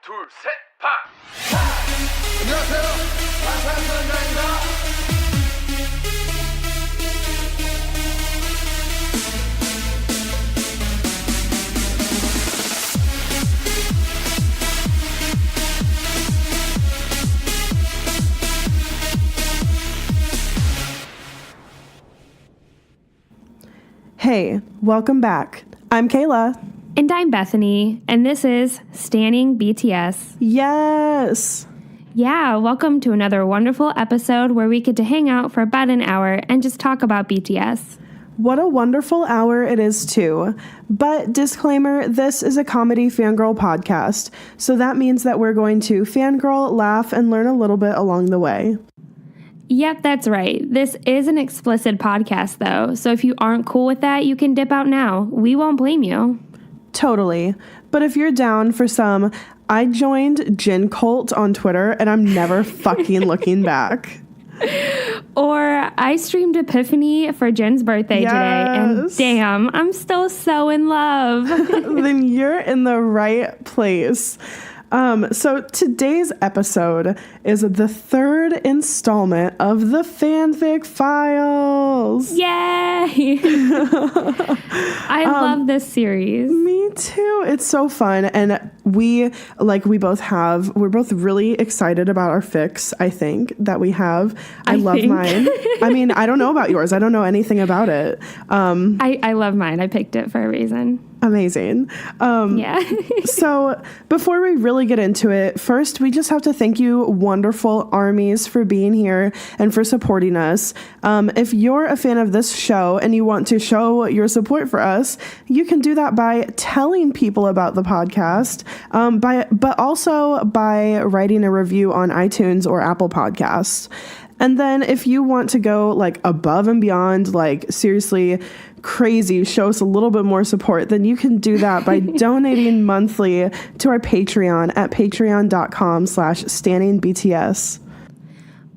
둘, 셋, 파! 안녕하세요. 방탄소년단입니다. Hey, welcome back. I'm Kayla. And I'm Bethany, and this is Standing BTS. Yes! Yeah, welcome to another wonderful episode where we get to hang out for about an hour and just talk about BTS. What a wonderful hour it is, too. But disclaimer, this is a comedy fangirl podcast, so that means that we're going to fangirl, laugh, and learn a little bit along the way. Yep, that's right. This is an explicit podcast, though, so if you aren't cool with that, you can dip out now. We won't blame you. Totally. But if you're down for some, I joined Jin Cult on Twitter, and I'm never fucking looking back. Or I streamed Epiphany for Jen's birthday today, and damn, I'm still so in love. Then you're in the right place. So today's episode is the third installment of the Fanfic Files. Yay! I love this series. Me too. It's so fun. And we're both really excited about our fics, I think, that we have. I love mine. I mean, I don't know about yours. I don't know anything about it. I love mine. I picked it for a reason. Amazing. Yeah. So before we really get into it, first, we just have to thank you, wonderful armies, for being here and for supporting us. If you're a fan of this show and you want to show your support for us, you can do that by telling people about the podcast, but also by writing a review on iTunes or Apple Podcasts. And then if you want to go like above and beyond, like seriously crazy, show us a little bit more support, then you can do that by donating monthly to our Patreon at patreon.com/standingbts.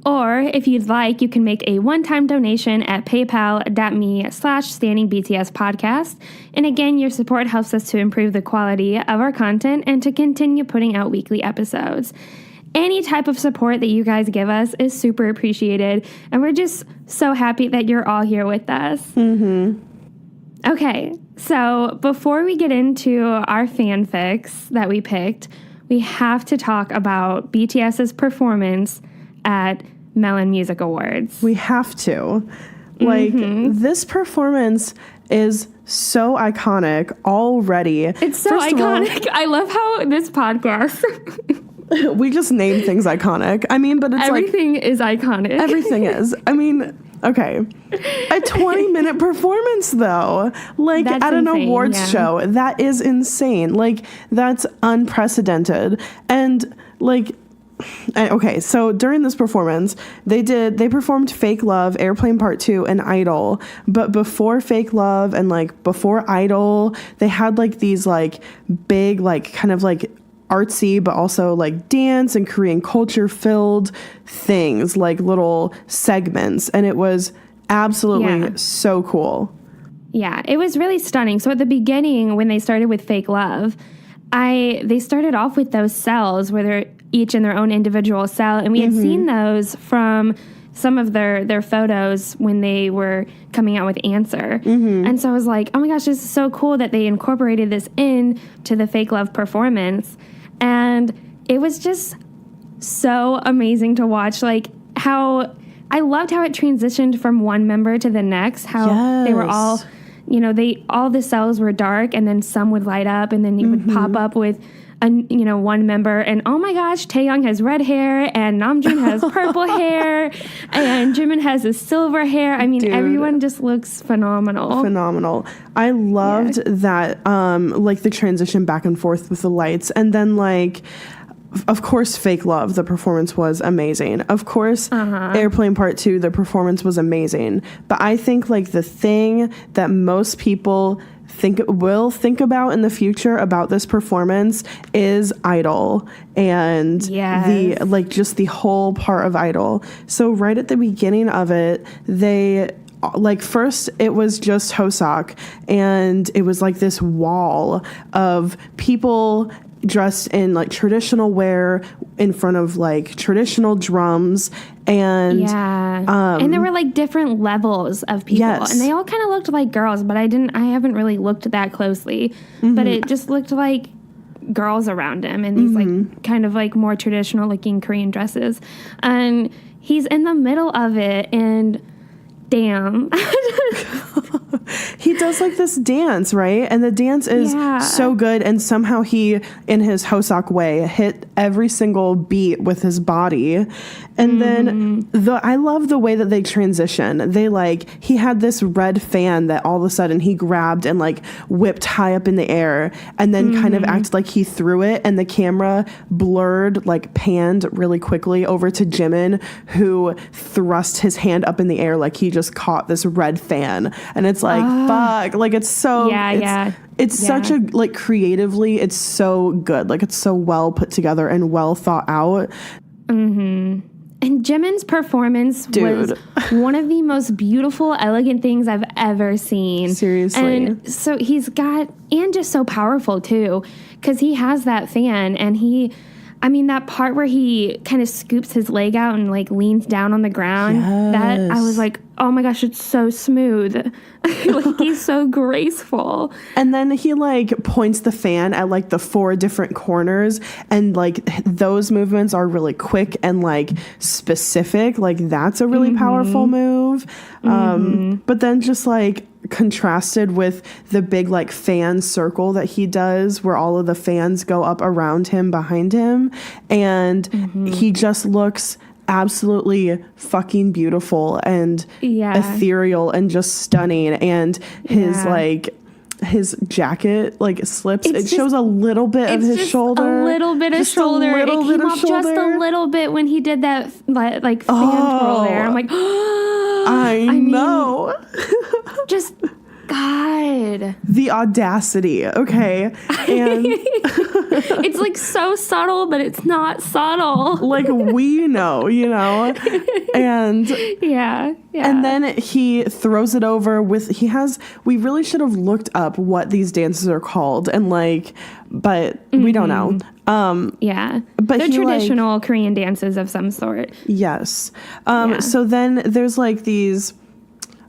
Or if you'd like, you can make a one-time donation at paypal.me/standingbtspodcast. And again, your support helps us to improve the quality of our content and to continue putting out weekly episodes. Any type of support that you guys give us is super appreciated, and we're just so happy that you're all here with us. Mm-hmm. Okay, so before we get into our fanfics that we picked, we have to talk about BTS's performance at Melon Music Awards. We have to. This performance is so iconic already. It's so iconic. I love how this podcast... we just name things iconic. I mean, but it's everything is iconic. Everything is. I mean, okay. A 20-minute performance, though. Like, that's at an insane, awards show. That is insane. Like, that's unprecedented. And, like... Okay, so during this performance, they performed Fake Love, Airplane Part 2, and Idol. But before Fake Love and, like, before Idol, they had, like, these, like, big, like, kind of, like, artsy but also like dance and Korean culture filled things, like little segments, and it was absolutely so cool. Yeah, it was really stunning. So at the beginning, when they started with Fake Love, they started off with those cells where they're each in their own individual cell, and we had seen those from some of their photos when they were coming out with Answer. And so I was like, oh my gosh, this is so cool that they incorporated this in to the Fake Love performance. And it was just so amazing to watch, like how I loved how it transitioned from one member to the next, how they were all, all the cells were dark and then some would light up and then you would pop up with one member, and oh my gosh, Taehyung has red hair, and Namjoon has purple hair, and Jimin has his silver hair. I mean, everyone just looks phenomenal. I loved that, like the transition back and forth with the lights, and then like, of course, Fake Love, the performance was amazing. Of course, Airplane Part 2, the performance was amazing. But I think like the thing that most people will think about in the future about this performance is Idol and the whole part of Idol. So right at the beginning of it, they first it was just Hoseok, and it was like this wall of people dressed in like traditional wear in front of like traditional drums. And and there were like different levels of people, and they all kind of looked like girls, but I haven't really looked that closely, but it just looked like girls around him in these like kind of like more traditional looking Korean dresses, and he's in the middle of it, and damn. He does like this dance, right? And the dance is so good, and somehow he, in his Hoseok way, hit every single beat with his body. And then I love the way that they transition. They like, he had this red fan that all of a sudden he grabbed and like whipped high up in the air, and then kind of acted like he threw it, and the camera blurred, like panned really quickly over to Jimin, who thrust his hand up in the air like he just caught this red fan. And it's like, fuck, like it's so it's such a like, creatively it's so good, like it's so well put together and well thought out. And Jimin's performance was one of the most beautiful, elegant things I've ever seen. Seriously. And so he's got, and just so powerful too, because he has that fan, and that part where he kind of scoops his leg out and like leans down on the ground, that I was like, oh my gosh, it's so smooth. Like he's so graceful. And then he like points the fan at like the 4 different corners, and like those movements are really quick and like specific. Like that's a really powerful move. But then just like contrasted with the big like fan circle that he does, where all of the fans go up around him, behind him, and he just looks absolutely fucking beautiful and ethereal and just stunning. And his like his jacket like slips, it shows a little bit of his shoulder, a little bit of shoulder. It came up just a little bit when he did that like fan twirl there. I'm like, I know. Just God, the audacity. Okay. And it's like so subtle, but it's not subtle. Like we know, you know. And and then he throws it over with, we really should have looked up what these dances are called, and like, but we don't know. But they're traditional Korean dances of some sort. Yes. So then there's like these,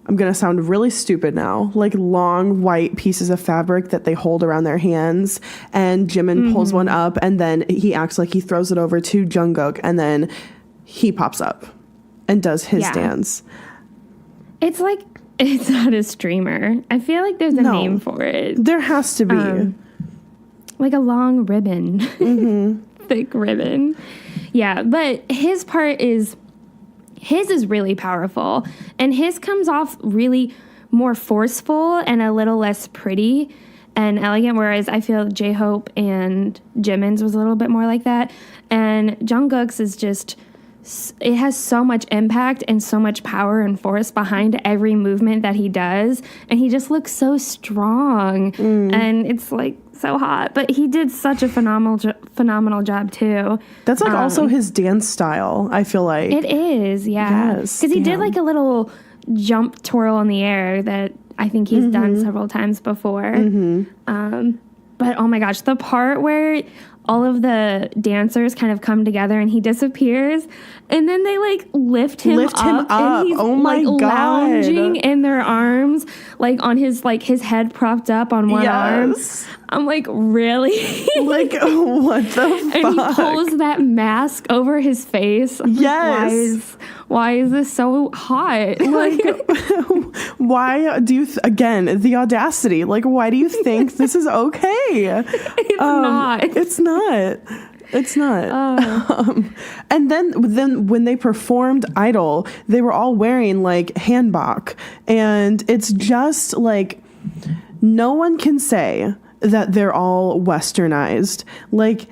I'm going to sound really stupid now, like long white pieces of fabric that they hold around their hands, and Jimin pulls one up, and then he acts like he throws it over to Jungkook, and then he pops up and does his dance. It's like, it's not a streamer. I feel like there's a name for it. There has to be. Like a long ribbon. Thick ribbon. Yeah, but his is really powerful, and his comes off really more forceful and a little less pretty and elegant, whereas I feel J-Hope and Jimin's was a little bit more like that, and Jungkook's is just, it has so much impact and so much power and force behind every movement that he does, and he just looks so strong, and it's like so hot. But he did such a phenomenal job too. That's like also his dance style, I feel like. It is, because he did like a little jump twirl in the air that I think he's done several times before. But oh my gosh, the part where all of the dancers kind of come together and he disappears, and then they like lift him up. And he's like lounging in their arms, like on his head propped up on one arm. I'm like, really? Like, what the fuck? And he pulls that mask over his face. I'm like, why is this so hot? Like, why do you, again, the audacity, like, why do you think this is okay? It's not. It's not. It's not. And then when they performed Idol, they were all wearing like hanbok, and it's just like, no one can say that they're all westernized. Like,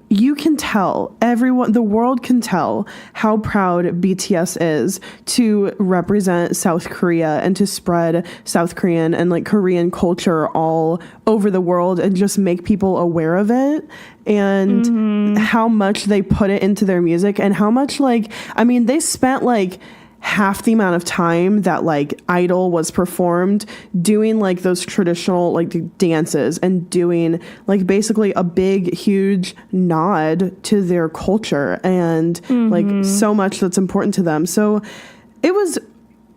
you can tell, everyone, the world can tell how proud BTS is to represent South Korea and to spread South Korean and like Korean culture all over the world and just make people aware of it, and how much they put it into their music, and how much, like, I mean, they spent like half the amount of time that like Idol was performed, doing like those traditional like dances and doing like basically a big huge nod to their culture and like so much that's important to them. So it was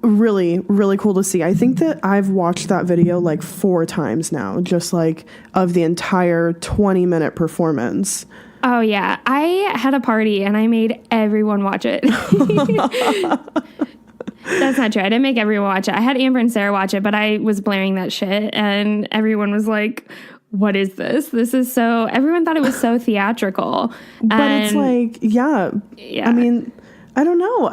really, really cool to see. I think that I've watched that video like 4 times now, just like of the entire 20-minute performance. Oh, yeah. I had a party and I made everyone watch it. That's not true. I didn't make everyone watch it. I had Amber and Sarah watch it, but I was blaring that shit and everyone was like, what is this? This is so... Everyone thought it was so theatrical. But it's like, yeah. I mean... I don't know.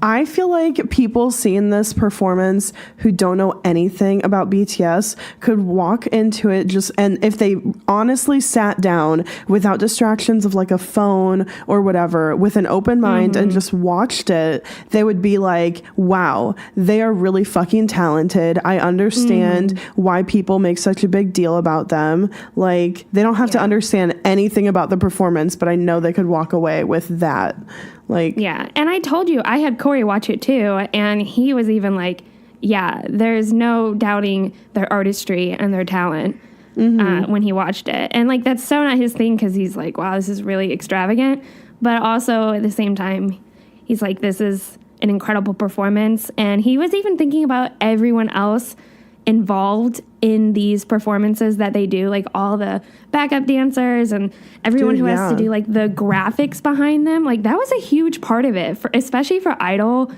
I feel like people seeing this performance who don't know anything about BTS could walk into it and if they honestly sat down without distractions of like a phone or whatever, with an open mind and just watched it, they would be like, wow, they are really fucking talented. I understand why people make such a big deal about them. Like, they don't have to understand anything about the performance, but I know they could walk away with that. Like, yeah. And I told you, I had Corey watch it too. And he was even like, yeah, there's no doubting their artistry and their talent when he watched it. And like, that's so not his thing, because he's like, wow, this is really extravagant. But also at the same time, he's like, this is an incredible performance. And he was even thinking about everyone else involved in these performances that they do, like all the backup dancers and everyone who has to do like the graphics behind them. Like, that was a huge part of it, especially for Idol.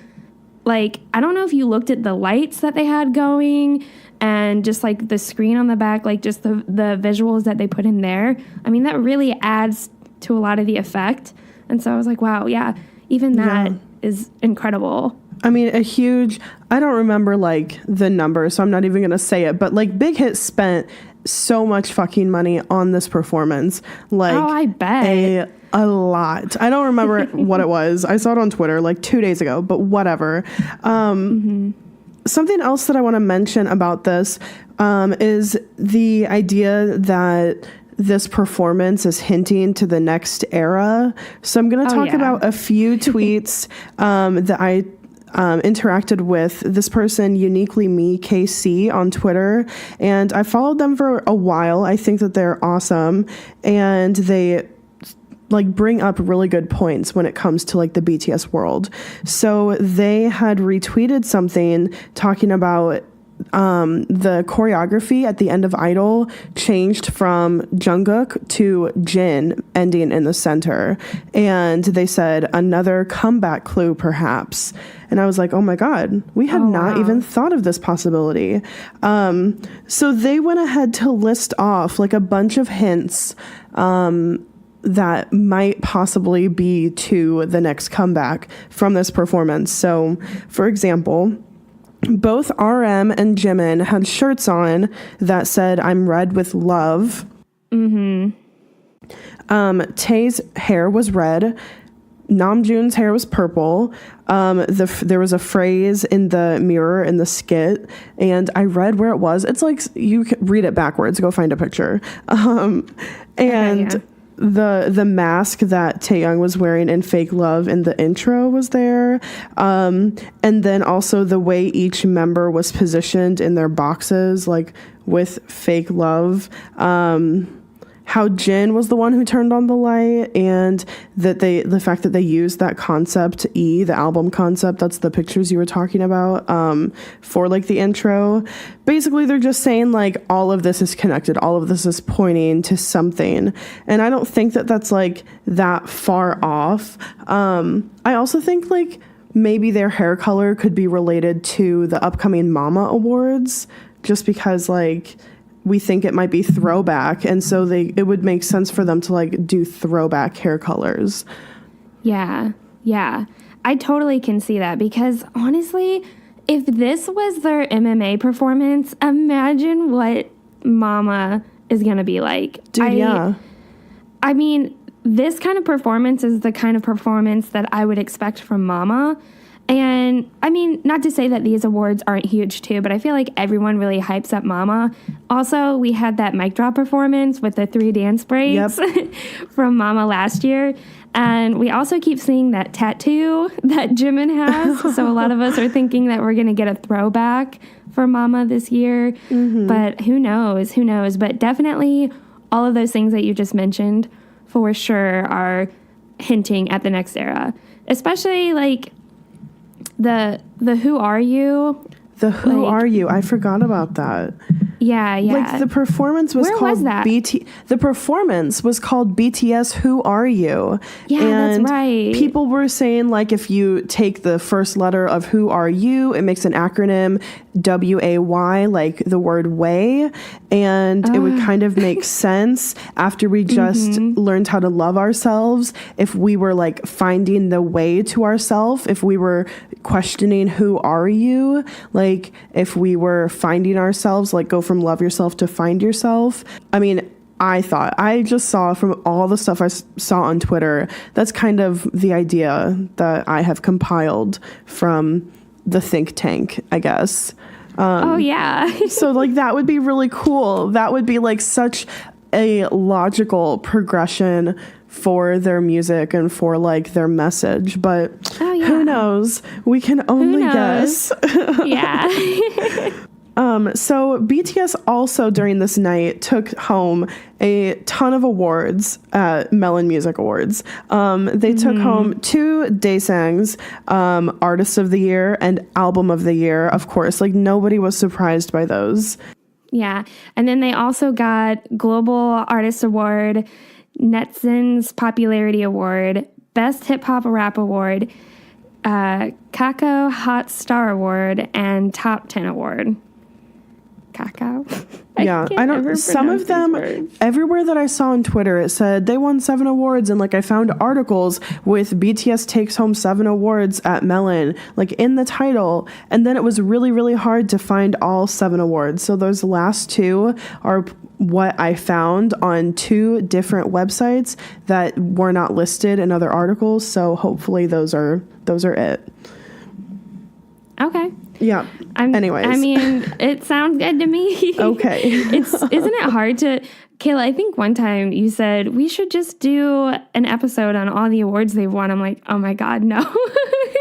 Like, I don't know if you looked at the lights that they had going and just like the screen on the back, like just the visuals that they put in there. I mean, that really adds to a lot of the effect. And so I was like, wow, yeah, even that is incredible. I mean, I don't remember like the number, so I'm not even going to say it, but like Big Hit spent so much fucking money on this performance. Like, oh, I bet. A lot. I don't remember what it was. I saw it on Twitter like 2 days ago, but whatever. Something else that I want to mention about this is the idea that this performance is hinting to the next era. So I'm going to talk about a few tweets that I interacted with this person, Uniquely Me KC, on Twitter, and I followed them for a while. I think that they're awesome, and they like bring up really good points when it comes to like the BTS world. So they had retweeted something talking about the choreography at the end of Idol changed from Jungkook to Jin, ending in the center. And they said, another comeback clue, perhaps. And I was like, oh my God, we had not even thought of this possibility. So they went ahead to list off like a bunch of hints that might possibly be to the next comeback from this performance. So, for example, both RM and Jimin had shirts on that said, I'm red with love. Tae's hair was red. Namjoon's hair was purple. There was a phrase in the mirror in the skit, and I read where it was. It's like, you can read it backwards. Go find a picture. The mask that Taeyoung was wearing in Fake Love in the intro was there. And then also the way each member was positioned in their boxes, like with Fake Love. How Jin was the one who turned on the light, and that the fact that they used that concept the album concept, that's the pictures you were talking about, for like the intro. Basically, they're just saying like all of this is connected, all of this is pointing to something, and I don't think that that's like that far off. I also think like maybe their hair color could be related to the upcoming Mama Awards, just because like we think it might be throwback, and so it would make sense for them to like do throwback hair colors. Yeah. I totally can see that, because honestly, if this was their MMA performance, imagine what Mama is going to be like. Dude, I mean, this kind of performance is the kind of performance that I would expect from Mama. And I mean, not to say that these awards aren't huge too, but I feel like everyone really hypes up Mama. Also, we had that mic drop performance with the 3 dance breaks from Mama last year. And we also keep seeing that tattoo that Jimin has. So a lot of us are thinking that we're going to get a throwback for Mama this year. But who knows? Who knows? But definitely all of those things that you just mentioned for sure are hinting at the next era. Especially like the Who Are You? The Who Are You? I forgot about that. Yeah. Like the performance was Where called was that? The performance was called BTS Who Are You? Yeah, and that's right. People were saying like if you take the first letter of Who Are You, it makes an acronym WAY, like the word way, and it would kind of make sense after we just learned how to love ourselves. If we were like finding the way to ourselves, if we were questioning who are you, like if we were finding ourselves, like go from love yourself to find yourself. I mean, I just saw from all the stuff I saw on Twitter, that's kind of the idea that I have compiled from the think tank, I guess. Oh, yeah. So like that would be really cool. That would be like such a logical progression for their music and for like their message. But who knows? We can only guess. Yeah. So BTS also during this night took home a ton of awards at Melon Music Awards. They took home 2 Daesangs, Artist of the Year and Album of the Year. Of course, like nobody was surprised by those. Yeah. And then they also got Global Artist Award, Netson's Popularity Award, Best Hip Hop Rap Award, Kakao Hot Star Award, and Top 10 Award. Kakao. Yeah, I don't. Some of them, everywhere that I saw on Twitter, it said they won 7 awards, and like I found articles with BTS takes home 7 awards at Melon, like in the title, and then it was really, really hard to find all 7 awards. So those last 2 are what I found on 2 different websites that were not listed in other articles. So hopefully those are it. Okay. Yeah. Anyways. I mean, it sounds good to me. Okay. Isn't it hard to, Kayla, I think one time you said we should just do an episode on all the awards they've won. I'm like, oh my God, no.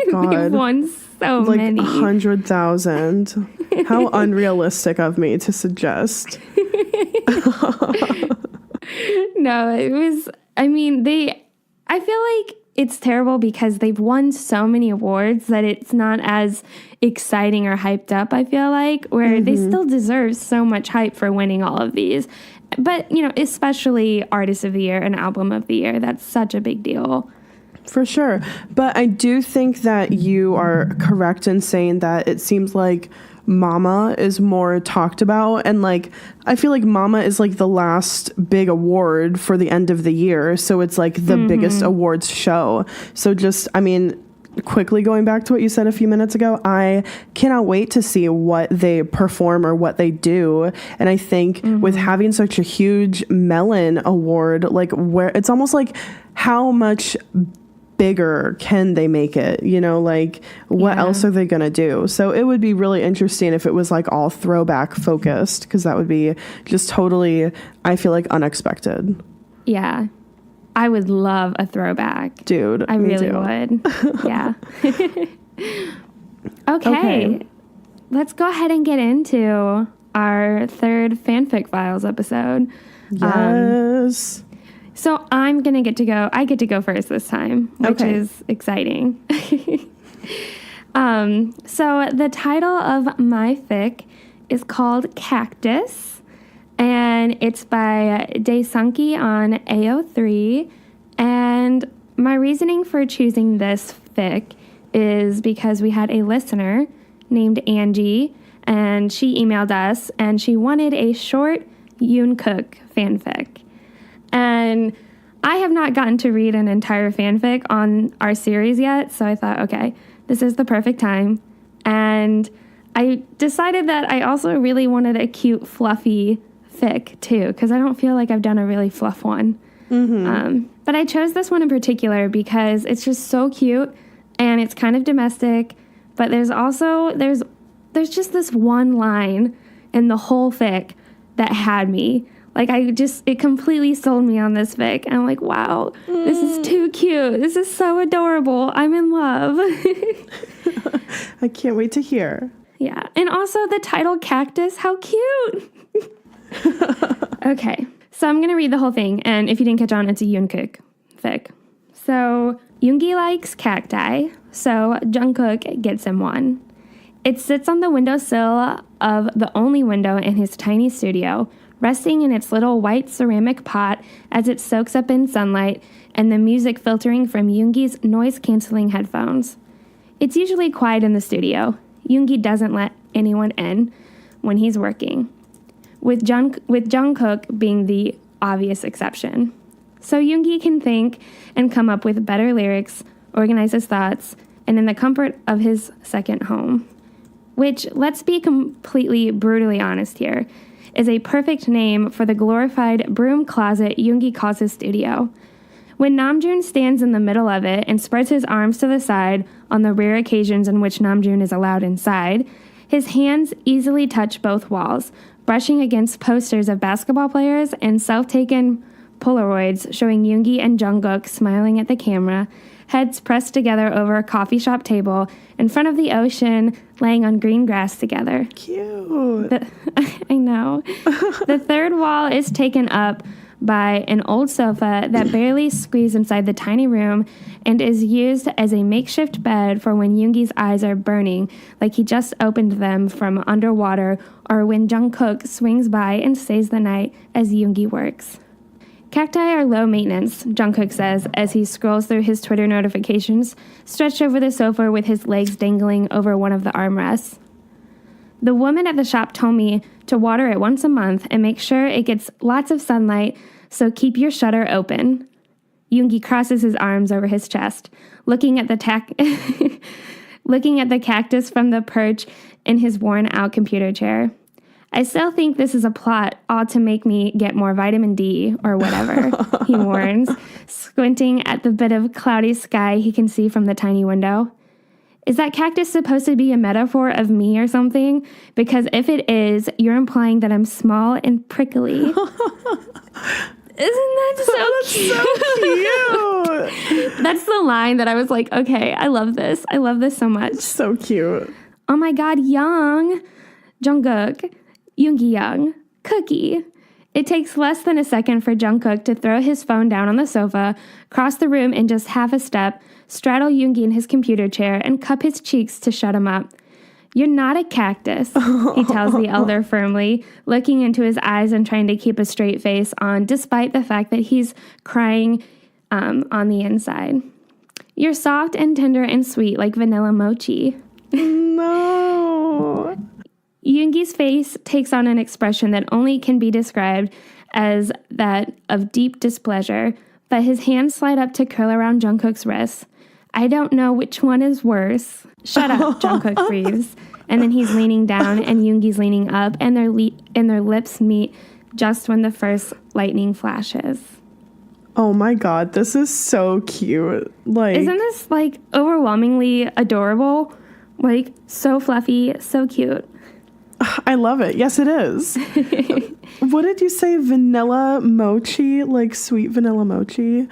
They've won so like many. 100,000. How unrealistic of me to suggest. No, it was, I mean, I feel like it's terrible because they've won so many awards that it's not as exciting or hyped up, I feel like, where they still deserve so much hype for winning all of these. But, you know, especially Artist of the Year and Album of the Year, that's such a big deal. For sure. But I do think that you are correct in saying that it seems like Mama is more talked about, and like I feel like Mama is like the last big award for the end of the year, so it's like the biggest awards show. So just, I mean, quickly going back to what you said a few minutes ago, I cannot wait to see what they perform or what they do. And I think with having such a huge Melon award, like where it's almost like how much bigger can they make it, you know, like what else are they gonna do? So it would be really interesting if it was like all throwback focused, because that would be just totally, I feel like, unexpected. Yeah, I would love a throwback, dude. I really would. Yeah. Okay, let's go ahead and get into our 3rd Fanfic Files episode. Yes. So I get to go first this time, which is exciting. So the title of my fic is called Cactus, and it's by Daesunki on AO3. And my reasoning for choosing this fic is because we had a listener named Angie, and she emailed us, and she wanted a short Yoon Cook fanfic. And I have not gotten to read an entire fanfic on our series yet, so I thought, okay, this is the perfect time. And I decided that I also really wanted a cute, fluffy fic, too, because I don't feel like I've done a really fluff one. But I chose this one in particular because it's just so cute, and it's kind of domestic, but there's just this one line in the whole fic that had me. Like, it completely sold me on this fic. And I'm like, wow, this is too cute. This is so adorable. I'm in love. I can't wait to hear. Yeah. And also the title Cactus, how cute. Okay. So I'm going to read the whole thing. And if you didn't catch on, it's a Jungkook fic. So Yoongi likes cacti. So Jungkook gets him one. It sits on the windowsill of the only window in his tiny studio, resting in its little white ceramic pot as it soaks up in sunlight and the music filtering from Yoongi's noise-canceling headphones. It's usually quiet in the studio. Yoongi doesn't let anyone in when he's working, with Jungkook being the obvious exception. So Yoongi can think and come up with better lyrics, organize his thoughts, and in the comfort of his second home. Which, let's be completely brutally honest here, is a perfect name for the glorified broom closet Yoongi calls his studio. When Namjoon stands in the middle of it and spreads his arms to the side on the rare occasions in which Namjoon is allowed inside, his hands easily touch both walls, brushing against posters of basketball players and self-taken Polaroids showing Yoongi and Jungkook smiling at the camera, heads pressed together over a coffee shop table in front of the ocean, laying on green grass together. Cute. I know. The third wall is taken up by an old sofa that barely squeezes inside the tiny room and is used as a makeshift bed for when Yoongi's eyes are burning, like he just opened them from underwater, or when Jungkook swings by and stays the night as Yoongi works. Cacti are low maintenance, Jungkook says as he scrolls through his Twitter notifications, stretched over the sofa with his legs dangling over one of the armrests. The woman at the shop told me to water it once a month and make sure it gets lots of sunlight, so keep your shutter open. Yoongi crosses his arms over his chest, looking at the cactus from the perch in his worn-out computer chair. I still think this is a plot all to make me get more vitamin D or whatever, he warns, squinting at the bit of cloudy sky he can see from the tiny window. Is that cactus supposed to be a metaphor of me or something? Because if it is, you're implying that I'm small and prickly. Isn't that so cute? So cute. That's the line that I was like, okay, I love this. I love this so much. So cute. Oh my God, Young. Jungkook. Yoongi Young. Cookie. It takes less than a second for Jungkook to throw his phone down on the sofa, cross the room in just half a step, straddle Yoongi in his computer chair, and cup his cheeks to shut him up. You're not a cactus, he tells the elder firmly, looking into his eyes and trying to keep a straight face on, despite the fact that he's crying on the inside. You're soft and tender and sweet like vanilla mochi. No. Yoongi's face takes on an expression that only can be described as that of deep displeasure, but his hands slide up to curl around Jungkook's wrists. I don't know which one is worse. Shut up, Jungkook breathes. And then he's leaning down and Yoongi's leaning up, and their lips meet just when the first lightning flashes. Oh my God, this is so cute. Like, isn't this like overwhelmingly adorable? Like so fluffy, so cute. I love it. Yes, it is. What did you say? Vanilla mochi? Like sweet vanilla mochi?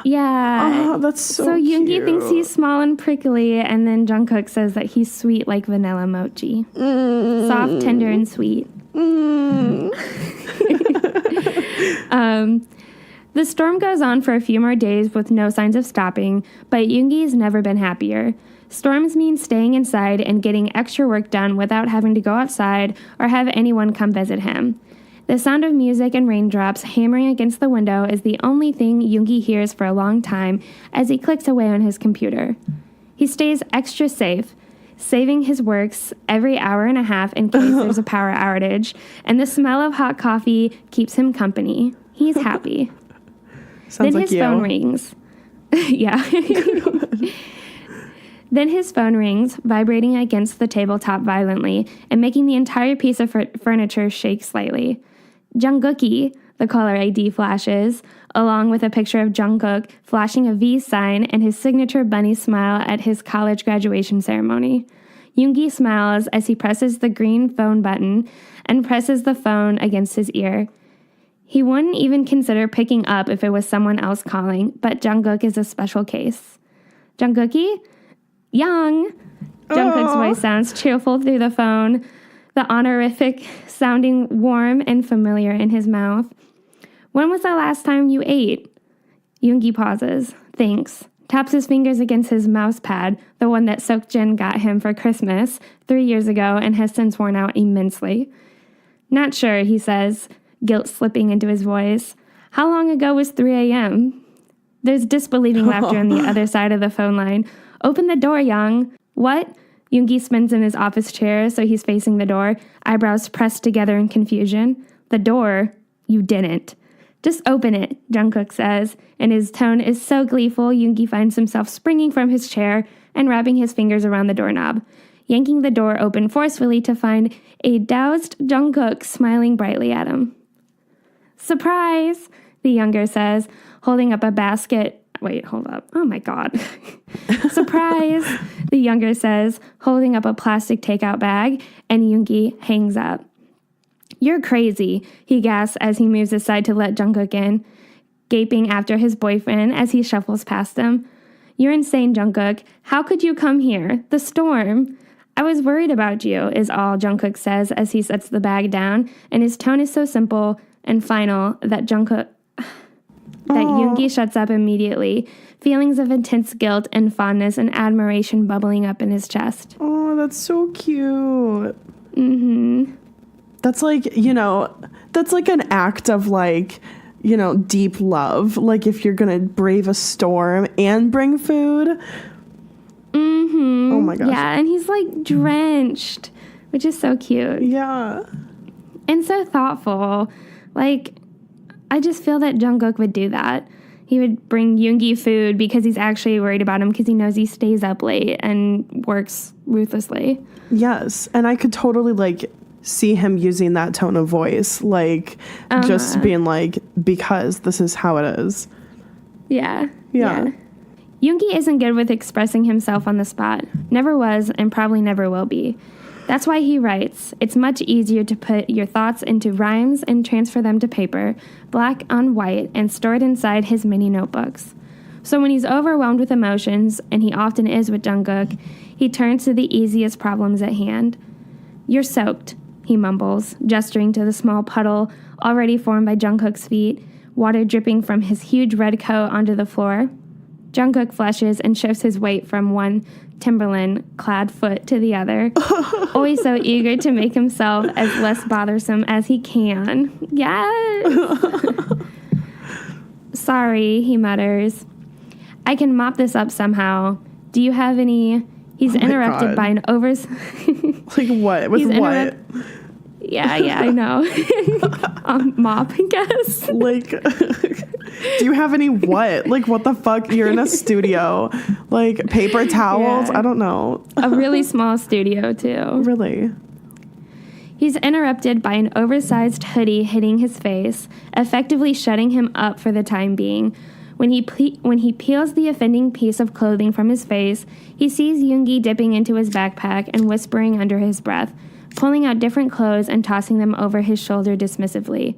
Yeah. Oh, that's so Yoongi cute. thinks he's small and prickly, and then Jungkook says that he's sweet like vanilla mochi. Soft, tender, and sweet. The storm goes on for a few more days with no signs of stopping, but Yoongi's never been happier. Storms mean staying inside and getting extra work done without having to go outside or have anyone come visit him. The sound of music and raindrops hammering against the window is the only thing Yoongi hears for a long time as he clicks away on his computer. He stays extra safe, saving his works every hour and a half in case there's a power outage, and the smell of hot coffee keeps him company. He's happy. Sounds then like his phone rings. Yeah. Then his phone rings, vibrating against the tabletop violently and making the entire piece of furniture shake slightly. Jungkookie, the caller ID flashes, along with a picture of Jungkook flashing a V sign and his signature bunny smile at his college graduation ceremony. Yoongi smiles as he presses the green phone button and presses the phone against his ear. He wouldn't even consider picking up if it was someone else calling, but Jungkook is a special case. Jungkookie? Young! Jungkook's voice sounds cheerful through the phone, the honorific sounding warm and familiar in his mouth. When was the last time you ate? Yoongi pauses, thinks, taps his fingers against his mouse pad, the one that Seokjin got him for Christmas 3 years ago and has since worn out immensely. Not sure, he says, guilt slipping into his voice. How long ago was 3 a.m.? There's disbelieving laughter on the other side of the phone line. Open the door, Young. What? Yoongi spins in his office chair so he's facing the door, eyebrows pressed together in confusion. The door? You didn't. Just open it, Jungkook says, and his tone is so gleeful Yoongi finds himself springing from his chair and wrapping his fingers around the doorknob, yanking the door open forcefully to find a doused Jungkook smiling brightly at him. Surprise, the younger says, holding up a basket. Wait, hold up. Oh my God. Surprise, the younger says, holding up a plastic takeout bag, and Yoongi hangs up. You're crazy, he gasps as he moves aside to let Jungkook in, gaping after his boyfriend as he shuffles past him. You're insane, Jungkook. How could you come here? The storm. I was worried about you, is all Jungkook says as he sets the bag down, and his tone is so simple and final that Yoongi shuts up immediately, feelings of intense guilt and fondness and admiration bubbling up in his chest. Oh, that's so cute. Mm-hmm. That's like, that's like an act of like, deep love. Like if you're going to brave a storm and bring food. Mm-hmm. Oh my gosh. Yeah, and he's like drenched, which is so cute. Yeah. And so thoughtful. Like, I just feel that Jungkook would do that. He would bring Yoongi food because he's actually worried about him because he knows he stays up late and works ruthlessly. Yes. And I could totally like see him using that tone of voice, like just being like, because this is how it is. Yeah. Yoongi isn't good with expressing himself on the spot. Never was and probably never will be. That's why he writes. It's much easier to put your thoughts into rhymes and transfer them to paper, black on white, and store it inside his mini notebooks. So when he's overwhelmed with emotions, and he often is with Jungkook, he turns to the easiest problems at hand. You're soaked, he mumbles, gesturing to the small puddle already formed by Jungkook's feet, water dripping from his huge red coat onto the floor. Jungkook flushes and shifts his weight from one Timberland-clad foot to the other, always so eager to make himself as less bothersome as he can. Yes! Sorry, he mutters. I can mop this up somehow. Do you have any... He's interrupted by an Like what? With what? Yeah, I know. Mop, I guess. Like, do you have any what? Like, what the fuck? You're in a studio. Like, paper towels? Yeah. I don't know. A really small studio, too. Really? He's interrupted by an oversized hoodie hitting his face, effectively shutting him up for the time being. When he peels the offending piece of clothing from his face, he sees Yoongi dipping into his backpack and whispering under his breath, pulling out different clothes and tossing them over his shoulder dismissively.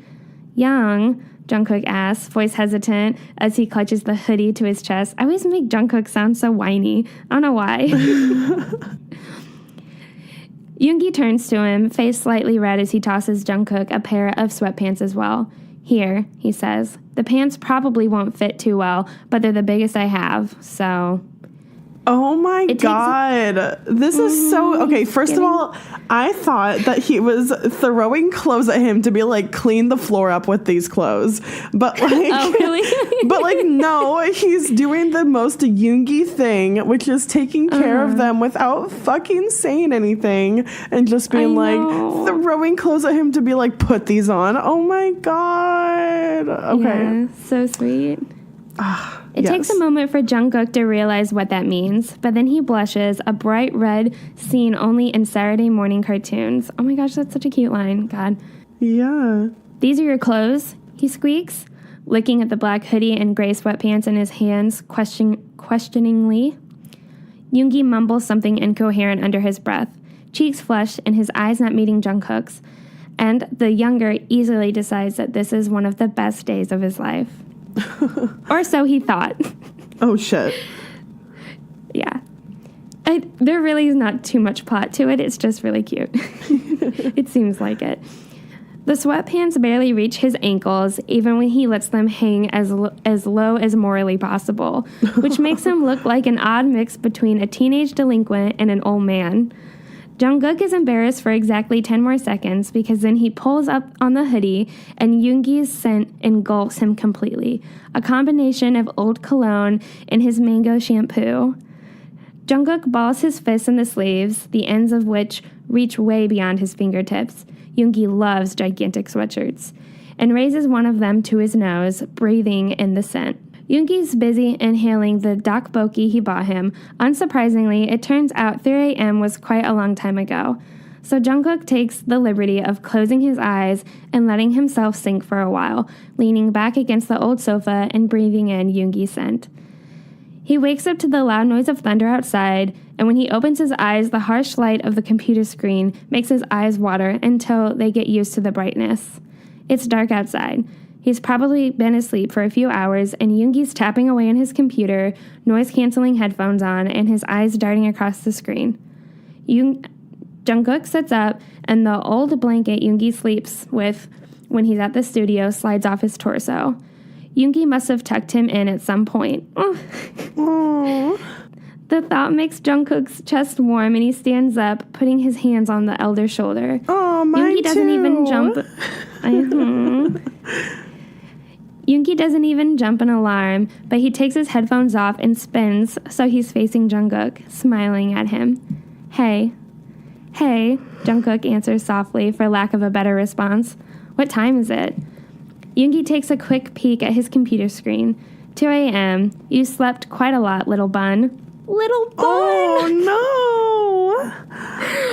Young, Jungkook asks, voice hesitant, as he clutches the hoodie to his chest. I always make Jungkook sound so whiny. I don't know why. Yoongi turns to him, face slightly red as he tosses Jungkook a pair of sweatpants as well. Here, he says. The pants probably won't fit too well, but they're the biggest I have, so... Oh my God. This is so... Okay, first of all, I thought that he was throwing clothes at him to be like, clean the floor up with these clothes. But like... Oh, really? But like, no, he's doing the most Yoongi thing, which is taking care of them without fucking saying anything and just being like, throwing clothes at him to be like, put these on. Oh my God. Okay. Yeah, so sweet. It takes a moment for Jungkook to realize what that means, but then he blushes, a bright red seen only in Saturday morning cartoons. Oh my gosh, that's such a cute line. God. Yeah. These are your clothes, he squeaks, looking at the black hoodie and gray sweatpants in his hands questioningly. Yoongi mumbles something incoherent under his breath, cheeks flushed and his eyes not meeting Jungkook's. And the younger easily decides that this is one of the best days of his life. Or so he thought. Oh, shit. Yeah. There really is not too much plot to it. It's just really cute. It seems like it. The sweatpants barely reach his ankles, even when he lets them hang as low as morally possible, which makes him look like an odd mix between a teenage delinquent and an old man. Jungkook is embarrassed for exactly 10 more seconds because then he pulls up on the hoodie and Yoongi's scent engulfs him completely, a combination of old cologne and his mango shampoo. Jungkook balls his fists in the sleeves, the ends of which reach way beyond his fingertips. Yoongi loves gigantic sweatshirts, and raises one of them to his nose, breathing in the scent. Yoongi's busy inhaling the tteokbokki he bought him. Unsurprisingly, it turns out 3 a.m. was quite a long time ago. So Jungkook takes the liberty of closing his eyes and letting himself sink for a while, leaning back against the old sofa and breathing in Yoongi's scent. He wakes up to the loud noise of thunder outside, and when he opens his eyes, the harsh light of the computer screen makes his eyes water until they get used to the brightness. It's dark outside. He's probably been asleep for a few hours, and Yoongi's tapping away on his computer, noise-canceling headphones on, and his eyes darting across the screen. Jungkook sits up, and the old blanket Yoongi sleeps with when he's at the studio slides off his torso. Yoongi must have tucked him in at some point. The thought makes Jungkook's chest warm, and he stands up, putting his hands on the elder's shoulder. Oh, mine Yoongi doesn't even jump. Yoongi doesn't even jump an alarm, but he takes his headphones off and spins so he's facing Jungkook, smiling at him. Hey, Jungkook answers softly for lack of a better response. What time is it? Yoongi takes a quick peek at his computer screen. 2 a.m. You slept quite a lot, little bun. Little bun! Oh,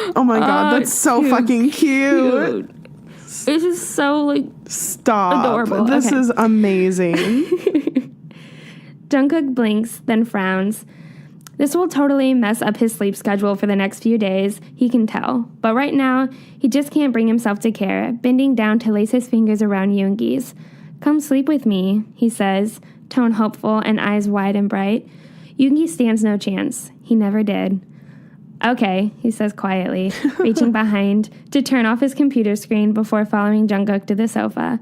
no! Oh, my God. That's so fucking cute. It's just so, Stop. Adorable. This is amazing. Jungkook blinks, then frowns. This will totally mess up his sleep schedule for the next few days, he can tell. But right now, he just can't bring himself to care, bending down to lace his fingers around Yoongi's. Come sleep with me, he says, tone hopeful and eyes wide and bright. Yoongi stands no chance. He never did. Okay, he says quietly, reaching behind to turn off his computer screen before following Jungkook to the sofa.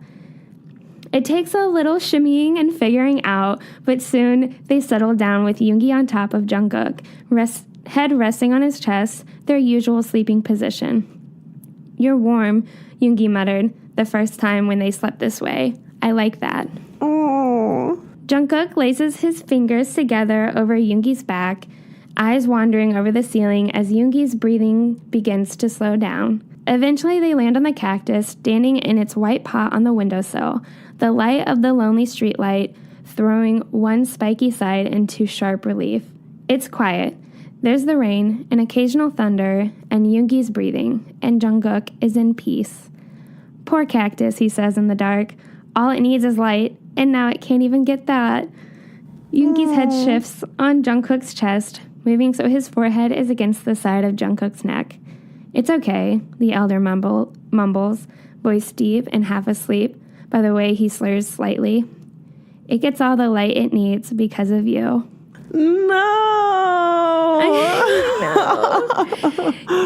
It takes a little shimmying and figuring out, but soon they settle down with Yoongi on top of Jungkook, head resting on his chest, their usual sleeping position. You're warm, Yoongi muttered, the first time when they slept this way. I like that. Oh. Jungkook laces his fingers together over Yoongi's back, eyes wandering over the ceiling as Yoongi's breathing begins to slow down. Eventually, they land on the cactus, standing in its white pot on the windowsill, the light of the lonely streetlight throwing one spiky side into sharp relief. It's quiet. There's the rain, an occasional thunder, and Yoongi's breathing, and Jungkook is in peace. Poor cactus, he says in the dark. All it needs is light, and now it can't even get that. Yoongi's head shifts on Jungkook's chest, moving so his forehead is against the side of Jungkook's neck. It's okay, the elder mumbles, voice deep and half asleep, by the way he slurs slightly. It gets all the light it needs because of you. No!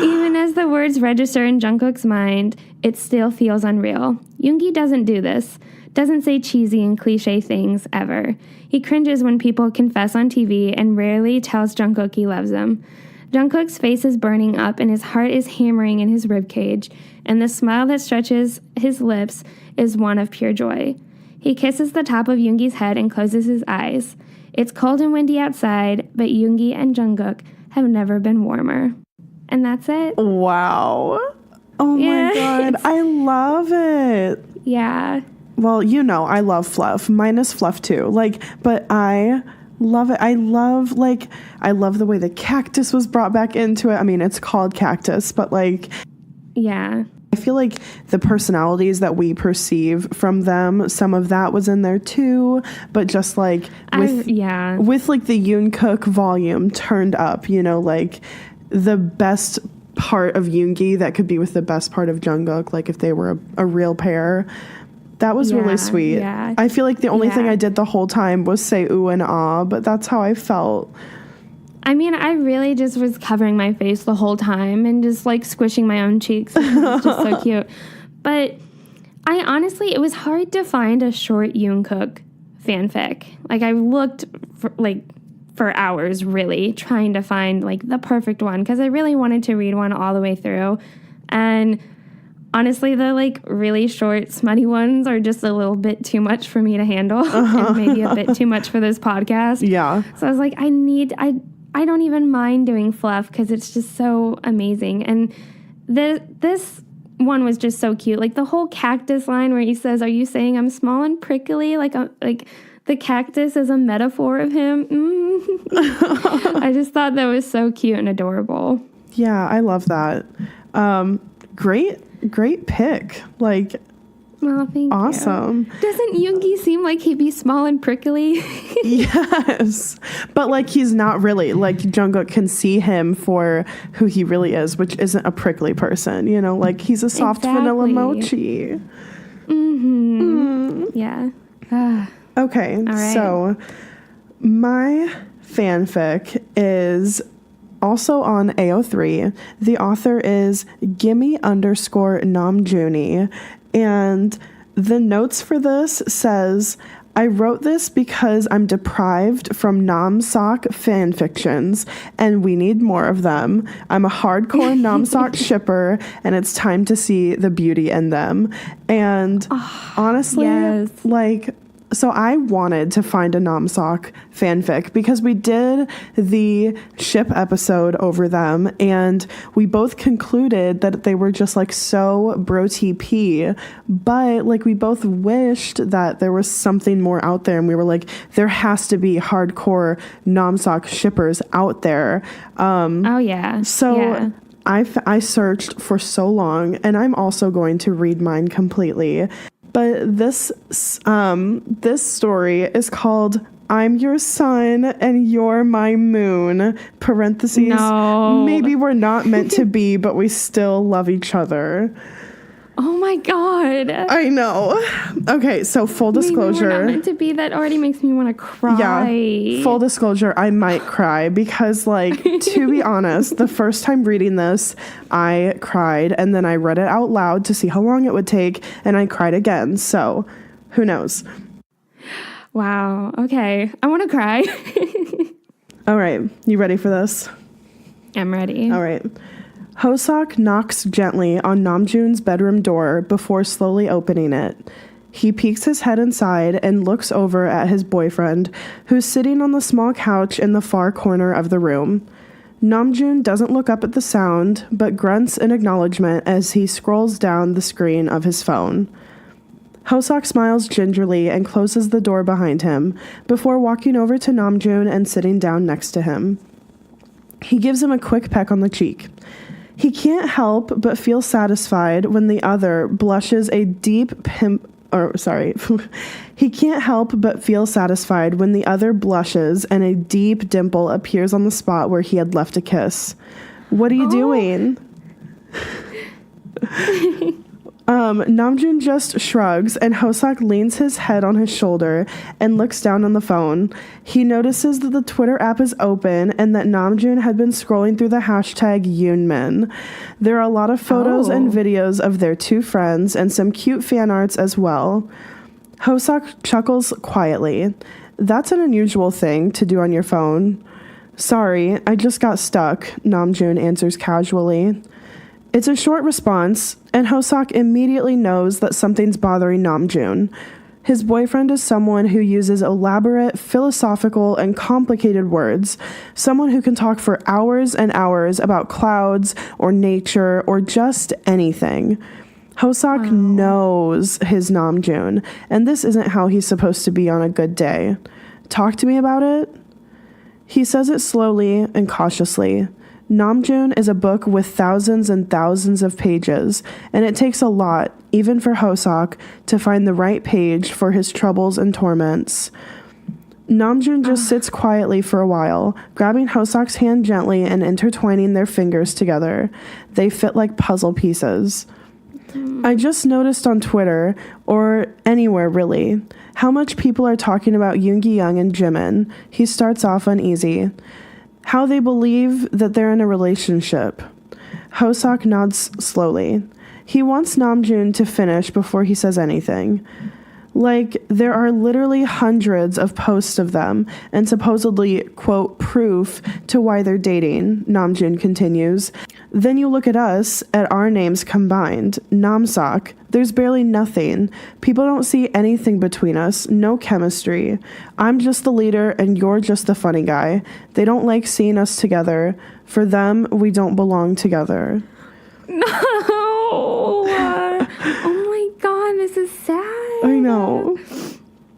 Even as the words register in Jungkook's mind, it still feels unreal. Yoongi doesn't do this, doesn't say cheesy and cliche things ever. He cringes when people confess on TV and rarely tells Jungkook he loves him. Jungkook's face is burning up and his heart is hammering in his ribcage, and the smile that stretches his lips is one of pure joy. He kisses the top of Yoongi's head and closes his eyes. It's cold and windy outside, but Yoongi and Jungkook have never been warmer. And that's it. Wow. Oh my God. I love it. Yeah. Well, I love fluff. Mine is fluff too. But I love it. I love the way the cactus was brought back into it. I mean, it's called cactus, but yeah. I feel like the personalities that we perceive from them, some of that was in there too, but just with the Yoonkook volume turned up, the best part of Yoongi that could be with the best part of Jungkook, like if they were a real pair. That was really sweet. Yeah. I feel like the only thing I did the whole time was say ooh and ah, but that's how I felt. I mean, I really just was covering my face the whole time and just like squishing my own cheeks. It was just so cute. But I honestly, it was hard to find a short Jungkook fanfic. Like I looked for hours really trying to find like the perfect one because I really wanted to read one all the way through. And honestly, the like really short, smutty ones are just a little bit too much for me to handle and maybe a bit too much for this podcast. Yeah. So I was like, I don't even mind doing fluff because it's just so amazing. And this one was just so cute. Like the whole cactus line where he says, "Are you saying I'm small and prickly?" Like the cactus is a metaphor of him. I just thought that was so cute and adorable. Yeah, I love that. Great pick. Like, well, thank awesome. you. Doesn't Yoongi seem like he'd be small and prickly? Yes. But like he's not really. Like Jungkook can see him for who he really is, which isn't a prickly person, you know, like he's a soft vanilla mochi. Mm-hmm. Yeah. Okay. All right. So my fanfic is also on AO3. The author is Gimme_Namjooni. And the notes for this says, I wrote this because I'm deprived from Namsock fanfictions, and we need more of them. I'm a hardcore Namsock shipper, and it's time to see the beauty in them. And honestly, like, so I wanted to find a Namsock fanfic because we did the ship episode over them and we both concluded that they were just like so bro TP, but like we both wished that there was something more out there and we were like, there has to be hardcore Namsock shippers out there. So I searched for so long and I'm also going to read mine completely. But this story is called I'm Your Sun and You're My Moon, parentheses, no. Maybe we're not meant to be, but we still love each other. Oh my God. I know. Okay, so full disclosure. Maybe we're not meant to be. That already makes me want to cry. Yeah, full disclosure, I might cry because, like, to be honest, the first time reading this, I cried and then I read it out loud to see how long it would take and I cried again. So, who knows? Wow. Okay. I want to cry. All right. You ready for this? I'm ready. All right. Hoseok knocks gently on Namjoon's bedroom door before slowly opening it. He peeks his head inside and looks over at his boyfriend, who's sitting on the small couch in the far corner of the room. Namjoon doesn't look up at the sound, but grunts in acknowledgement as he scrolls down the screen of his phone. Hoseok smiles gingerly and closes the door behind him, before walking over to Namjoon and sitting down next to him. He gives him a quick peck on the cheek. He can't help but feel satisfied when the other blushes a deep He can't help but feel satisfied when the other blushes and a deep dimple appears on the spot where he had left a kiss. What are you doing? Namjoon just shrugs and Hoseok leans his head on his shoulder and looks down on the phone. He notices that the Twitter app is open and that Namjoon had been scrolling through the hashtag Yoonmin. There are a lot of photos and videos of their two friends and some cute fan arts as well. Hoseok chuckles quietly. That's an unusual thing to do on your phone. Sorry, I just got stuck, Namjoon answers casually. It's a short response, and Hoseok immediately knows that something's bothering Namjoon. His boyfriend is someone who uses elaborate, philosophical, and complicated words. Someone who can talk for hours and hours about clouds, or nature, or just anything. Hoseok knows his Namjoon, and this isn't how he's supposed to be on a good day. Talk to me about it? He says it slowly and cautiously. Namjoon is a book with thousands and thousands of pages, and it takes a lot, even for Hoseok, to find the right page for his troubles and torments. Namjoon just sits quietly for a while, grabbing Hoseok's hand gently and intertwining their fingers together. They fit like puzzle pieces. I just noticed on Twitter, or anywhere really, how much people are talking about Yoongi Young and Jimin. He starts off uneasy. How they believe that they're in a relationship. Hoseok nods slowly. He wants Namjoon to finish before he says anything. Like, there are literally hundreds of posts of them and supposedly, quote, proof to why they're dating, Namjoon continues. Then you look at us, at our names combined, Namseok. There's barely nothing. People don't see anything between us, no chemistry. I'm just the leader and you're just the funny guy. They don't like seeing us together. For them, we don't belong together. No. Oh my God, this is sad. I know.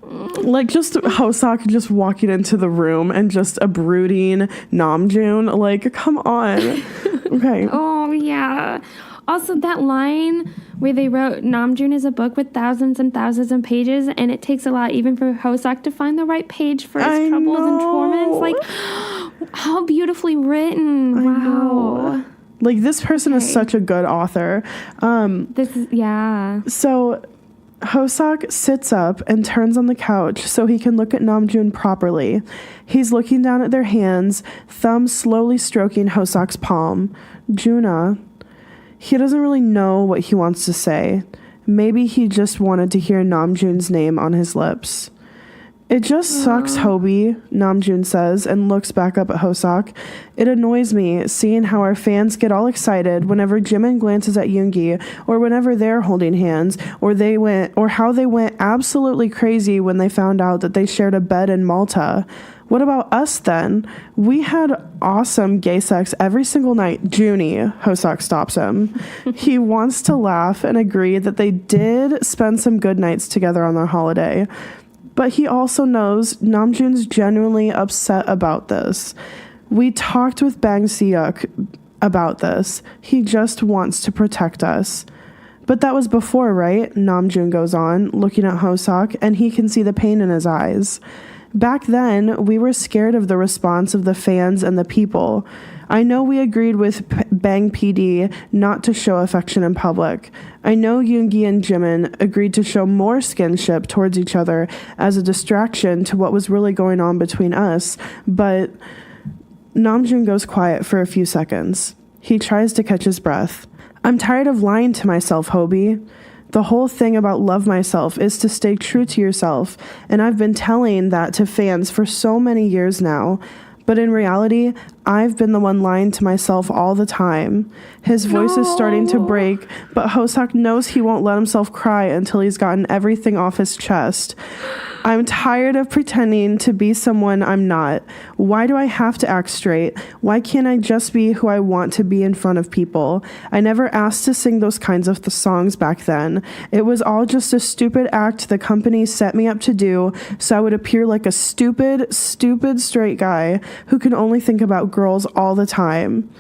Like, just Hoseok just walking into the room and just a brooding Namjoon. Like, come on. Okay. Oh, yeah. Also, that line where they wrote, Namjoon is a book with thousands and thousands of pages, and it takes a lot even for Hoseok to find the right page for his troubles and torments. Like, how beautifully written. Wow. Like, this person is such a good author. So Hoseok sits up and turns on the couch so he can look at Namjoon properly. He's looking down at their hands, thumb slowly stroking Hoseok's palm. Juna. He doesn't really know what he wants to say. Maybe he just wanted to hear Namjoon's name on his lips. It just sucks, Hobie, Namjoon says and looks back up at Hoseok. It annoys me seeing how our fans get all excited whenever Jimin glances at Yoongi or whenever they're holding hands or how they went absolutely crazy when they found out that they shared a bed in Malta. What about us then? We had awesome gay sex every single night. Junie, Hoseok stops him. He wants to laugh and agree that they did spend some good nights together on their holiday. But he also knows Namjoon's genuinely upset about this. We talked with Bang Seok about this. He just wants to protect us. But that was before, right? Namjoon goes on, looking at Hoseok, and he can see the pain in his eyes. Back then, we were scared of the response of the fans and the people. I know we agreed with Bang PD not to show affection in public. I know Yoongi and Jimin agreed to show more skinship towards each other as a distraction to what was really going on between us, but Namjoon goes quiet for a few seconds. He tries to catch his breath. I'm tired of lying to myself, Hobie. The whole thing about love myself is to stay true to yourself, and I've been telling that to fans for so many years now. But in reality, I've been the one lying to myself all the time. His voice is starting to break, but Hoseok knows he won't let himself cry until he's gotten everything off his chest. I'm tired of pretending to be someone I'm not. Why do I have to act straight? Why can't I just be who I want to be in front of people? I never asked to sing those kinds of songs back then. It was all just a stupid act the company set me up to do so I would appear like a stupid straight guy who can only think about girls all the time.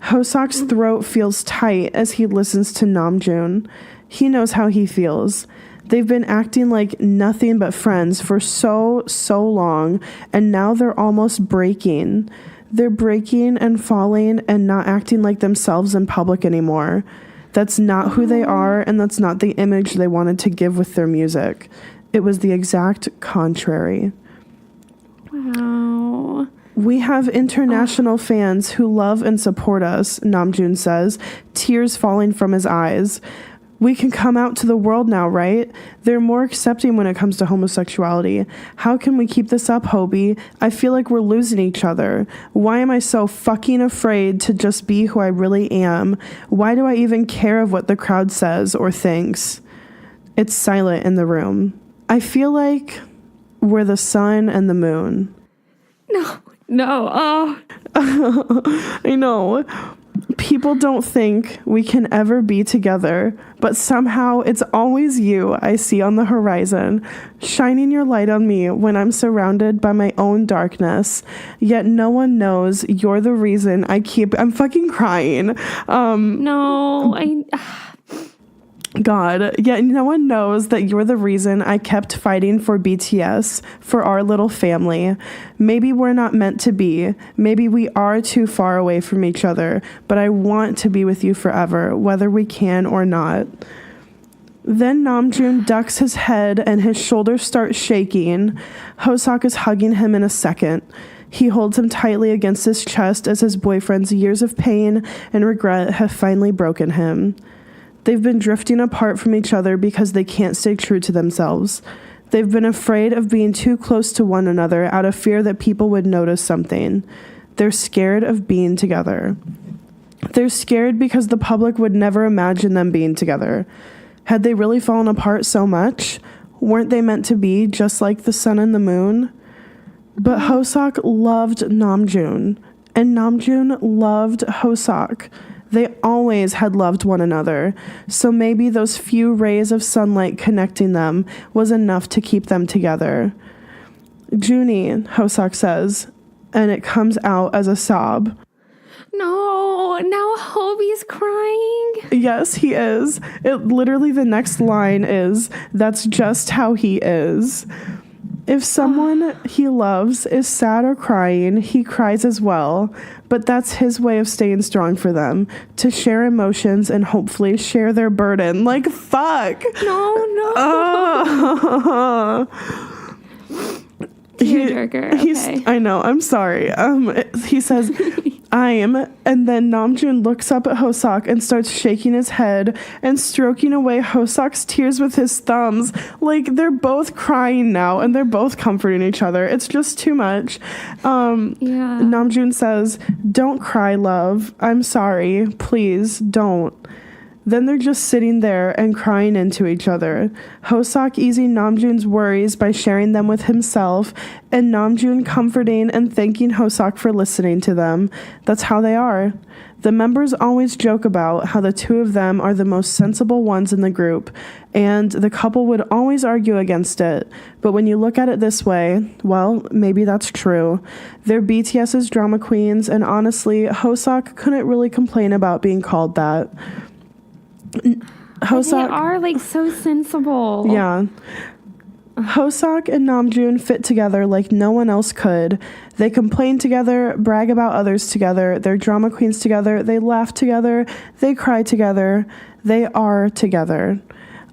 Hoseok's throat feels tight as he listens to Namjoon. He knows how he feels. They've been acting like nothing but friends for so long, and now they're almost breaking. They're breaking and falling and not acting like themselves in public anymore. That's not who they are, and that's not the image they wanted to give with their music. It was the exact contrary. Wow. We have international fans who love and support us, Namjoon says, tears falling from his eyes. We can come out to the world now, right? They're more accepting when it comes to homosexuality. How can we keep this up, Hobie? I feel like we're losing each other. Why am I so fucking afraid to just be who I really am? Why do I even care of what the crowd says or thinks? It's silent in the room. I feel like we're the sun and the moon. No, oh. I know. People don't think we can ever be together, but somehow it's always you I see on the horizon, shining your light on me when I'm surrounded by my own darkness. Yet no one knows you're the reason I'm fucking crying. God, yet no one knows that you're the reason I kept fighting for BTS, for our little family. Maybe we're not meant to be. Maybe we are too far away from each other, but I want to be with you forever, whether we can or not. Then Namjoon ducks his head and his shoulders start shaking. Hoseok is hugging him in a second. He holds him tightly against his chest as his boyfriend's years of pain and regret have finally broken him. They've been drifting apart from each other because they can't stay true to themselves. They've been afraid of being too close to one another out of fear that people would notice something. They're scared of being together. They're scared because the public would never imagine them being together. Had they really fallen apart so much? Weren't they meant to be just like the sun and the moon? But Hoseok loved Namjoon, and Namjoon loved Hoseok. They always had loved one another, so maybe those few rays of sunlight connecting them was enough to keep them together. Junie, Hoseok says, and it comes out as a sob. No, now Hobie's crying. Yes, he is. Literally the next line is, that's just how he is. If someone he loves is sad or crying, he cries as well. But that's his way of staying strong for them, to share emotions and hopefully share their burden. Like, fuck. No. Tearjerker. Okay. I know, I'm sorry. He says, and then Namjoon looks up at Hoseok and starts shaking his head and stroking away Hoseok's tears with his thumbs. Like, they're both crying now and they're both comforting each other. It's just too much. Namjoon says, don't cry, love. I'm sorry. Please, don't. Then they're just sitting there and crying into each other. Hoseok easing Namjoon's worries by sharing them with himself, and Namjoon comforting and thanking Hoseok for listening to them. That's how they are. The members always joke about how the two of them are the most sensible ones in the group, and the couple would always argue against it. But when you look at it this way, well, maybe that's true. They're BTS's drama queens, and honestly, Hoseok couldn't really complain about being called that. Hoseok, they are like so sensible. Yeah. Hoseok and Namjoon fit together like no one else could. They complain together, brag about others together, they're drama queens together, they laugh together, they cry together, they are together.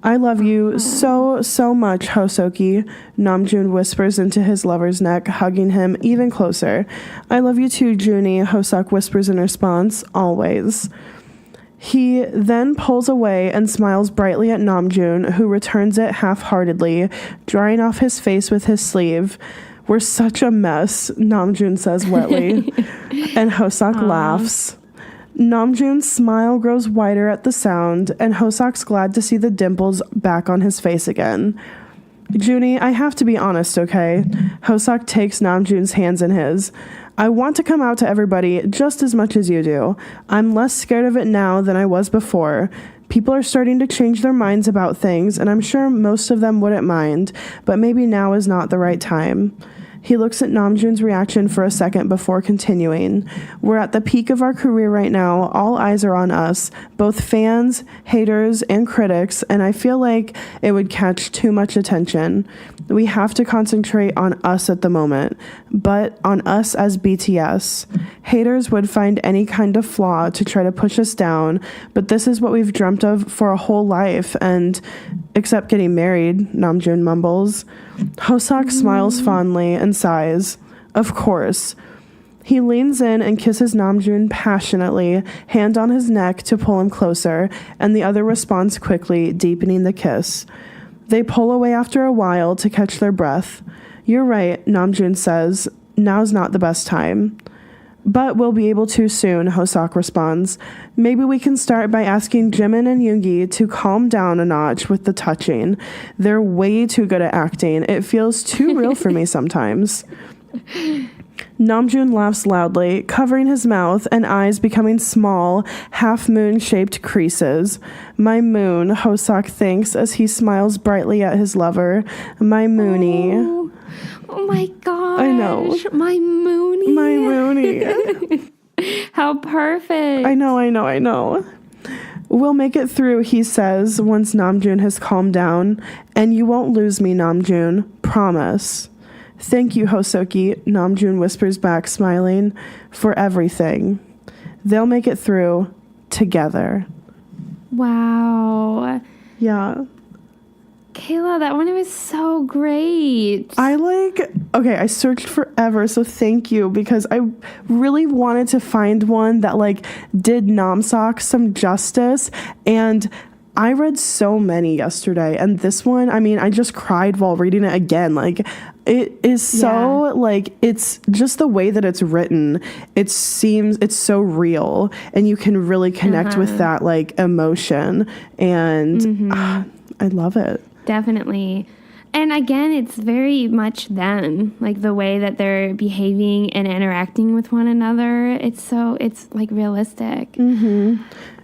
I love you so much, Hoseoki, Namjoon whispers into his lover's neck, hugging him even closer. I love you too, Junie, Hoseok whispers in response, always. He then pulls away and smiles brightly at Namjoon, who returns it half-heartedly, drying off his face with his sleeve. We're such a mess, Namjoon says wetly, and Hoseok laughs. Namjoon's smile grows wider at the sound, and Hoseok's glad to see the dimples back on his face again. Junie, I have to be honest, okay? Hoseok takes Namjoon's hands in his. I want to come out to everybody just as much as you do. I'm less scared of it now than I was before. People are starting to change their minds about things, and I'm sure most of them wouldn't mind, but maybe now is not the right time. He looks at Namjoon's reaction for a second before continuing. We're at the peak of our career right now. All eyes are on us, both fans, haters, and critics, and I feel like it would catch too much attention. We have to concentrate on us at the moment, but on us as BTS. Haters would find any kind of flaw to try to push us down, but this is what we've dreamt of for a whole life, and except getting married, Namjoon mumbles. Hoseok smiles fondly and sighs. Of course. He leans in and kisses Namjoon passionately, hand on his neck to pull him closer, and the other responds quickly, deepening the kiss. They pull away after a while to catch their breath. You're right, Namjoon says. Now's not the best time. But we'll be able to soon, Hoseok responds. Maybe we can start by asking Jimin and Yoongi to calm down a notch with the touching. They're way too good at acting. It feels too real for me sometimes. Namjoon laughs loudly, covering his mouth and eyes becoming small, half-moon-shaped creases. My moon, Hoseok thinks as he smiles brightly at his lover. My moonie. Oh my gosh. I know. My moonie. My moonie. How perfect. I know. We'll make it through, he says, once Namjoon has calmed down. And you won't lose me, Namjoon. Promise. Thank you, Hoseok. Namjoon whispers back, smiling, for everything. They'll make it through together. Wow. Yeah. Kayla, that one was so great. I searched forever, so thank you, because I really wanted to find one that like did Namseok some justice, and I read so many yesterday, and this one, I mean, I just cried while reading it again. Like, it is so, like, it's just the way that it's written. It's so real, and you can really connect with that, like, emotion, and I love it. Definitely. And again, it's very much them, like the way that they're behaving and interacting with one another. It's like realistic.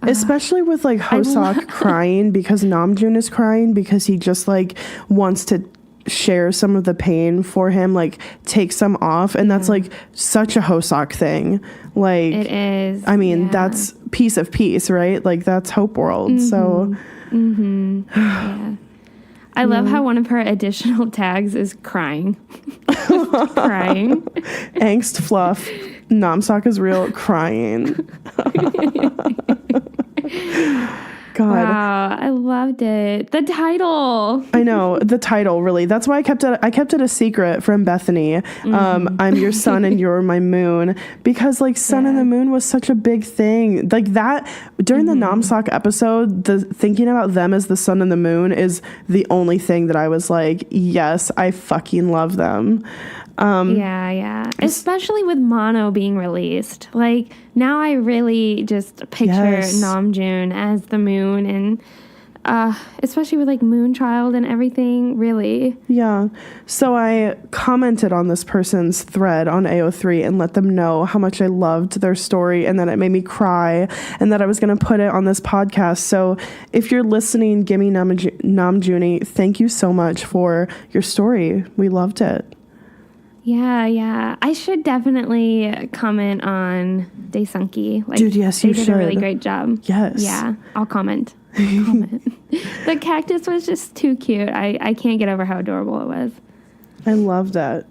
Especially with like Hoseok crying because Namjoon is crying because he just like wants to share some of the pain for him, like take some off. And that's like such a Hoseok thing. Like, it is. I mean, that's Piece of Peace, right? Like that's Hope World. So, yeah. I love how one of her additional tags is crying. Crying. Angst fluff. Namseok is real. Crying. God. Wow, I loved it. The title. I know, the title, really. That's why I kept it a secret from Bethany. I'm your sun and you're my moon. Because like sun and the moon was such a big thing. Like that during the Namseok episode, the thinking about them as the sun and the moon is the only thing that I was like, yes, I fucking love them. Yeah. Especially with Mono being released. Like, now I really just picture Namjoon as the moon, and especially with like Moonchild and everything, really. Yeah. So I commented on this person's thread on AO3 and let them know how much I loved their story and that it made me cry and that I was going to put it on this podcast. So if you're listening, Gimme Namjoon, thank you so much for your story. We loved it. Yeah. I should definitely comment on Daesunki. Like, dude, yes, you should. They did a really great job. Yes. Yeah, I'll comment. The cactus was just too cute. I can't get over how adorable it was. I love that.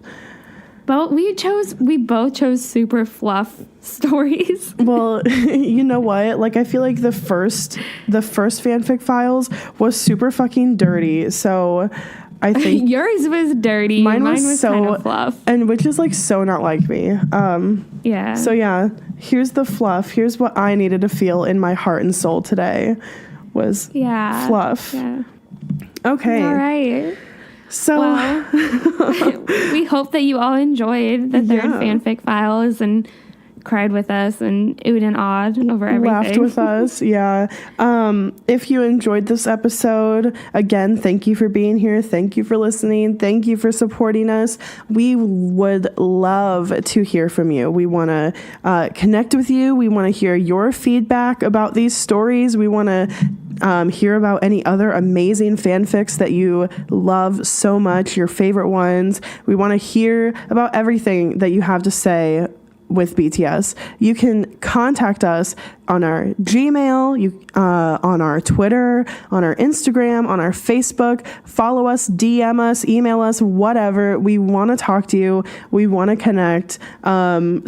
But we both chose super fluff stories. Well, you know what? Like, I feel like the first Fanfic Files was super fucking dirty. So I think yours was dirty. Mine was so kind of fluff, and which is like so not like me. Yeah. So yeah, here's the fluff. Here's what I needed to feel in my heart and soul today. Was fluff. Yeah. Okay. All right. So we hope that you all enjoyed the third Fanfic Files and cried with us and oohed and awed over everything. Laughed with us, yeah. If you enjoyed this episode, again, thank you for being here. Thank you for listening. Thank you for supporting us. We would love to hear from you. We want to connect with you. We want to hear your feedback about these stories. We want to hear about any other amazing fanfics that you love so much, your favorite ones. We want to hear about everything that you have to say with BTS. You can contact us on our Gmail, on our Twitter, on our Instagram, on our Facebook. Follow us, DM us, email us, whatever. We want to talk to you. We want to connect.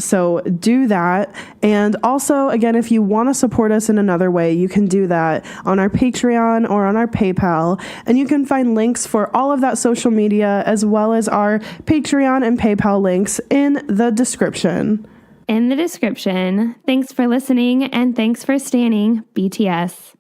So do that. And also, again, if you want to support us in another way, you can do that on our Patreon or on our PayPal. And you can find links for all of that social media as well as our Patreon and PayPal links in the description. Thanks for listening, and thanks for standing BTS.